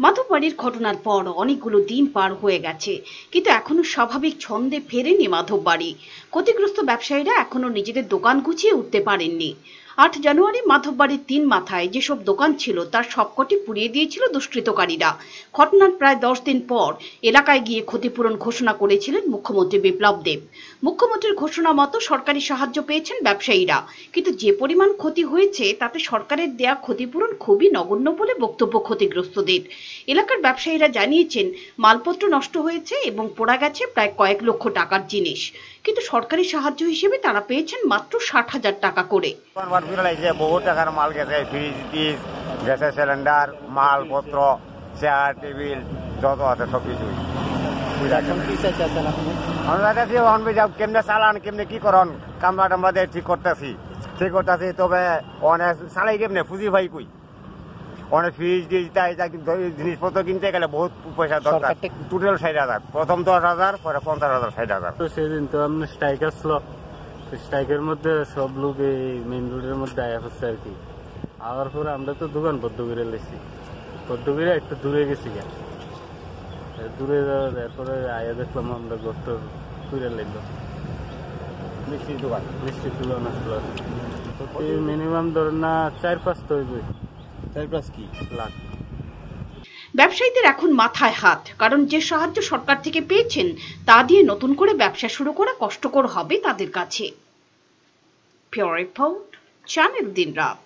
মাধববাড়ির ঘটনার পর অনেকগুলো দিন পার হয়ে গেছে, কিন্তু এখনো স্বাভাবিক ছন্দে ফেরেনি মাধববাড়ি। ক্ষতিগ্রস্ত ব্যবসায়ীরা এখনো নিজেদের দোকান গুছিয়ে উঠতে পারেননি। ৮ জানুয়ারি মাধববাড়ির ৩ মাথায় যেসব দোকান ছিল তার সবকটি পুড়িয়ে দিয়েছিল দুষ্কৃতকারীরা। ঘটনার প্রায় ১০ দিন পর এলাকায় গিয়ে ক্ষতিপূরণ ঘোষণা করেছিলেন মুখ্যমন্ত্রী বিপ্লব দেব। মুখ্যমন্ত্রীর ঘোষণা মতো সরকারি সাহায্য পেয়েছেন ব্যবসায়ীরা, কিন্তু যে পরিমাণ ক্ষতি হয়েছে তাতে সরকারের দেয়া ক্ষতিপূরণ খুবই নগণ্য বলে বক্তব্য ক্ষতিগ্রস্তদের। এলাকার ব্যবসায়ীরা জানিয়েছেন মালপত্র নষ্ট হয়েছে এবং পোড়া গেছে প্রায় কয়েক লক্ষ টাকার জিনিস, কিন্তু সরকারি সাহায্য হিসেবে তারা পেয়েছেন মাত্র ৬০,০০০ টাকা করে। বহু টাকার মাল গেছে, ফ্রিজ, টিজ, গ্যাসের সিলিন্ডার, মালপত্র, চেয়ার, টেবিল যত আছে সবকিছু। কেমনে চালান, কেমনে কি করন, কামরা টামরা দিয়ে ঠিক করতেছি, তবে অনেক চালাই কেমনে পুঁজি ভাই কই, অনেক ফ্রিজ জিনিসপত্র কিনতে গেলে বহুত পয়সা দরকার। টোটাল ৬০,০০০, প্রথম ১০,০০০, পরে ৫০,০০০, ৬০,০০০। তো সেদিন তো আপনার স্ট্রাইক আসলো, স্ট্রাইকের মধ্যে সব লোক এই মেইন রোডের মধ্যে আয়া হচ্ছে আর কি। আবার পরে আমরা তো দোকান বদ্ধ করে লেছি, বদ্ধ করে একটু দূরে গেছি, দূরে যাওয়ার এরপরে আয়া দেখলাম আমরা গর্ত করে লাগলো। মিষ্টির দোকান আসলো, মিনিমাম ধরেন না ৪-৫ তো হইবে। ৪-৫ কি লাখ। ব্যবসায়ীদের এখন মাথায় হাত, কারণ যে সাহায্য সরকার থেকে পেয়েছেন তা দিয়ে নতুন করে ব্যবসা শুরু করা কষ্টকর হবে তাদের কাছে। পিওর রিপোর্ট, চ্যানেল দিনরাত।